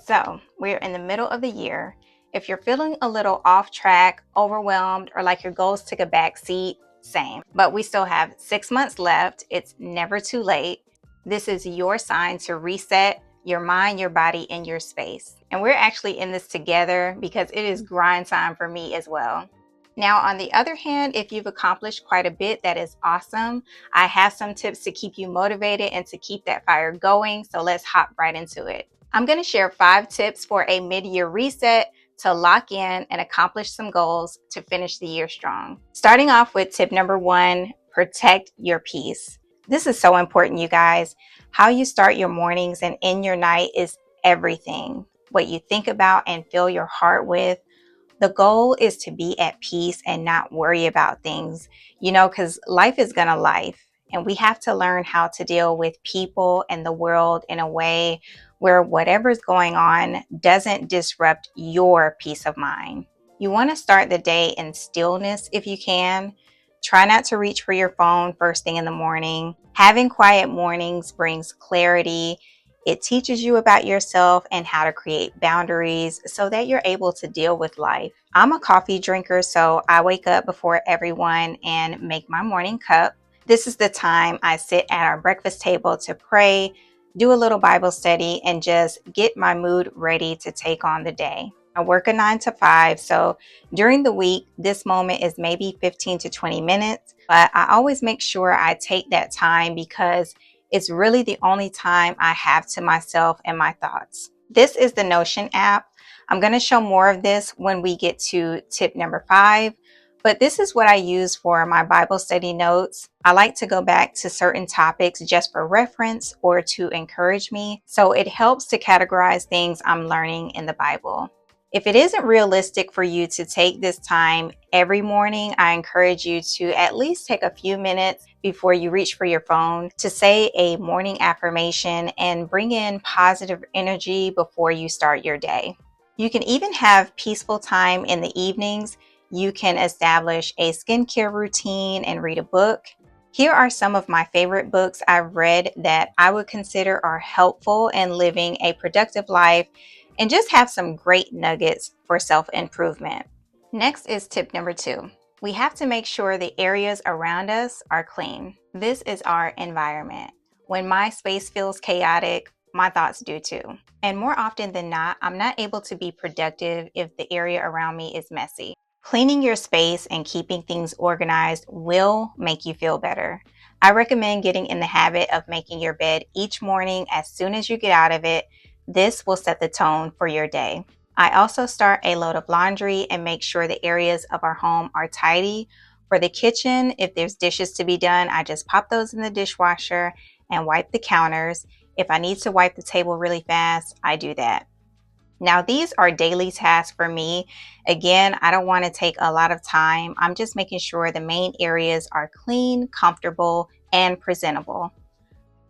So, we're in the middle of the year. If you're feeling a little off track, overwhelmed, or like your goals took a back seat, same. But we still have 6 months left. It's never too late. This is your sign to reset your mind, your body, and your space. And we're actually in this together because it is grind time for me as well. Now, on the other hand, if you've accomplished quite a bit, that is awesome. I have some tips to keep you motivated and to keep that fire going. So let's hop right into it. I'm going to share 5 tips for a mid-year reset to lock in and accomplish some goals to finish the year strong. Starting off with tip number 1, protect your peace. This is so important, you guys. How you start your mornings and end your night is everything. What you think about and fill your heart with. The goal is to be at peace and not worry about things, because life is gonna life. And we have to learn how to deal with people and the world in a way where whatever's going on doesn't disrupt your peace of mind. You want to start the day in stillness if you can. Try not to reach for your phone first thing in the morning. Having quiet mornings brings clarity. It teaches you about yourself and how to create boundaries so that you're able to deal with life. I'm a coffee drinker, so I wake up before everyone and make my morning cup. This is the time I sit at our breakfast table to pray, do a little Bible study, and just get my mood ready to take on the day. I work a 9 to 5, so during the week, this moment is maybe 15 to 20 minutes, but I always make sure I take that time because it's really the only time I have to myself and my thoughts. This is the Notion app. I'm going to show more of this when we get to tip number 5, but this is what I use for my Bible study notes. I like to go back to certain topics just for reference or to encourage me, so it helps to categorize things I'm learning in the Bible. If it isn't realistic for you to take this time every morning, I encourage you to at least take a few minutes before you reach for your phone to say a morning affirmation and bring in positive energy before you start your day. You can even have peaceful time in the evenings. You can establish a skincare routine and read a book. Here are some of my favorite books I've read that I would consider are helpful in living a productive life and just have some great nuggets for self-improvement. Next is tip number 2. We have to make sure the areas around us are clean. This is our environment. When my space feels chaotic, my thoughts do too. And more often than not, I'm not able to be productive if the area around me is messy. Cleaning your space and keeping things organized will make you feel better. I recommend getting in the habit of making your bed each morning as soon as you get out of it. This will set the tone for your day. I also start a load of laundry and make sure the areas of our home are tidy. For the kitchen, if there's dishes to be done, I just pop those in the dishwasher and wipe the counters. If I need to wipe the table really fast, I do that. Now, these are daily tasks for me. Again, I don't want to take a lot of time. I'm just making sure the main areas are clean, comfortable, and presentable.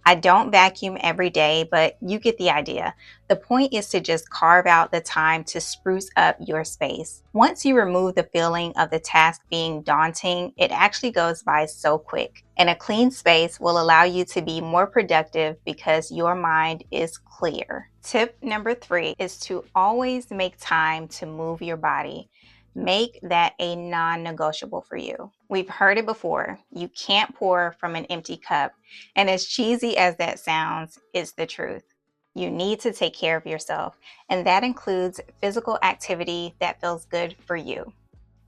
I don't vacuum every day, but you get the idea. The point is to just carve out the time to spruce up your space. Once you remove the feeling of the task being daunting, it actually goes by so quick. And a clean space will allow you to be more productive because your mind is clear. Tip number 3 is to always make time to move your body. Make that a non-negotiable for you. We've heard it before. You can't pour from an empty cup. And as cheesy as that sounds, it's the truth. You need to take care of yourself, and that includes physical activity that feels good for you.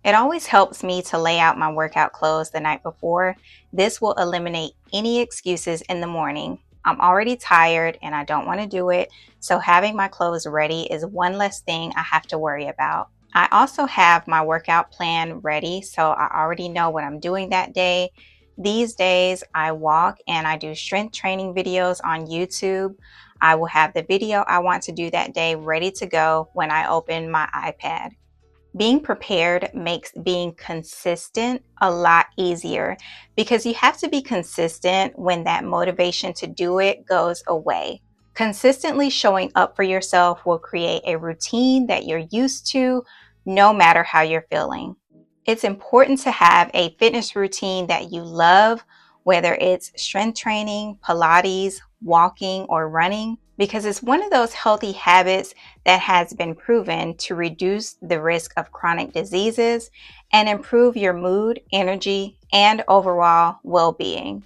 It always helps me to lay out my workout clothes the night before. This will eliminate any excuses in the morning. I'm already tired and I don't want to do it, so having my clothes ready is one less thing I have to worry about. I also have my workout plan ready, so I already know what I'm doing that day. These days, I walk and I do strength training videos on YouTube. I will have the video I want to do that day ready to go when I open my iPad. Being prepared makes being consistent a lot easier because you have to be consistent when that motivation to do it goes away. Consistently showing up for yourself will create a routine that you're used to, no matter how you're feeling. It's important to have a fitness routine that you love, whether it's strength training, Pilates, walking, or running, because it's one of those healthy habits that has been proven to reduce the risk of chronic diseases and improve your mood, energy, and overall well being.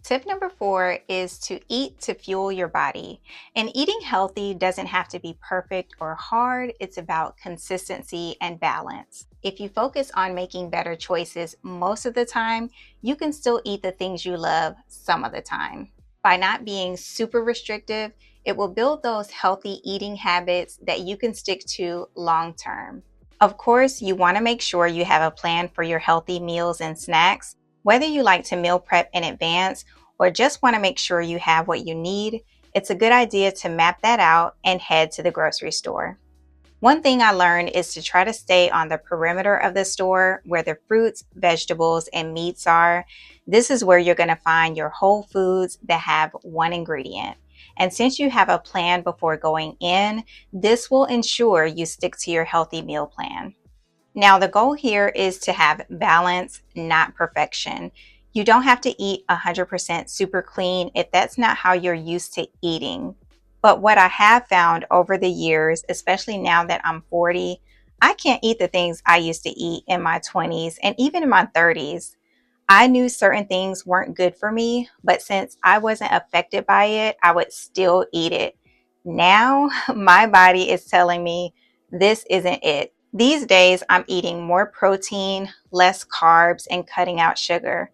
Tip number 4 is to eat to fuel your body. And eating healthy doesn't have to be perfect or hard, it's about consistency and balance. If you focus on making better choices most of the time, you can still eat the things you love some of the time. By not being super restrictive, it will build those healthy eating habits that you can stick to long term. Of course, you want to make sure you have a plan for your healthy meals and snacks. Whether you like to meal prep in advance or just want to make sure you have what you need, it's a good idea to map that out and head to the grocery store. One thing I learned is to try to stay on the perimeter of the store where the fruits, vegetables, and meats are. This is where you're going to find your whole foods that have one ingredient. And since you have a plan before going in, this will ensure you stick to your healthy meal plan. Now, the goal here is to have balance, not perfection. You don't have to eat 100% super clean if that's not how you're used to eating. But what I have found over the years, especially now that I'm 40, I can't eat the things I used to eat in my 20s and even in my 30s. I knew certain things weren't good for me, but since I wasn't affected by it, I would still eat it. Now, my body is telling me this isn't it. These days, I'm eating more protein, less carbs, and cutting out sugar.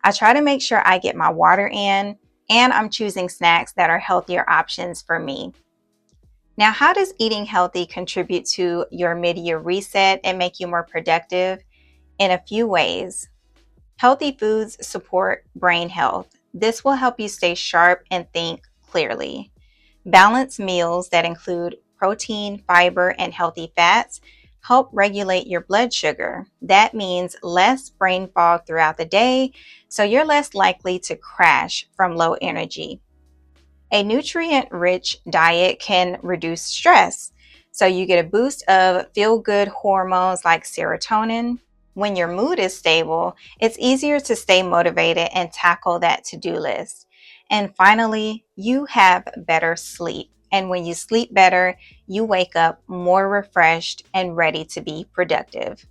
I try to make sure I get my water in, and I'm choosing snacks that are healthier options for me. Now, how does eating healthy contribute to your mid-year reset and make you more productive? In a few ways. Healthy foods support brain health. This will help you stay sharp and think clearly. Balanced meals that include protein, fiber, and healthy fats help regulate your blood sugar. That means less brain fog throughout the day, so you're less likely to crash from low energy. A nutrient-rich diet can reduce stress, so you get a boost of feel-good hormones like serotonin. When your mood is stable, it's easier to stay motivated and tackle that to-do list. And finally, you have better sleep. And when you sleep better, you wake up more refreshed and ready to be productive.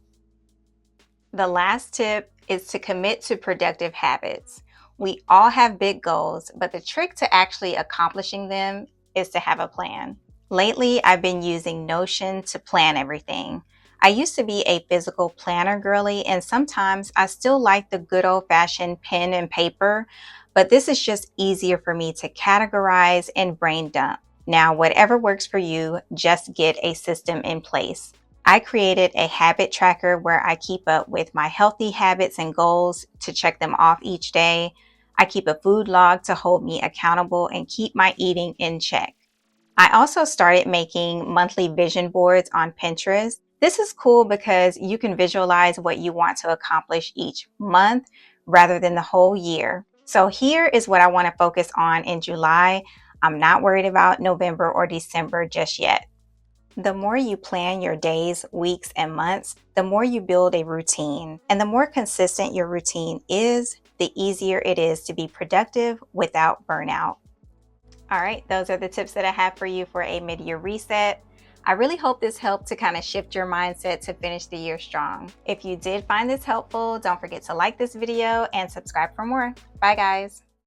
The last tip is to commit to productive habits. We all have big goals, but the trick to actually accomplishing them is to have a plan. Lately, I've been using Notion to plan everything. I used to be a physical planner girly, and sometimes I still like the good old-fashioned pen and paper, but this is just easier for me to categorize and brain dump. Now, whatever works for you, just get a system in place. I created a habit tracker where I keep up with my healthy habits and goals to check them off each day. I keep a food log to hold me accountable and keep my eating in check. I also started making monthly vision boards on Pinterest. This is cool because you can visualize what you want to accomplish each month rather than the whole year. So here is what I want to focus on in July. I'm not worried about November or December just yet. The more you plan your days, weeks, and months, the more you build a routine. And the more consistent your routine is, the easier it is to be productive without burnout. All right, those are the tips that I have for you for a mid-year reset. I really hope this helped to kind of shift your mindset to finish the year strong. If you did find this helpful, don't forget to like this video and subscribe for more. Bye guys.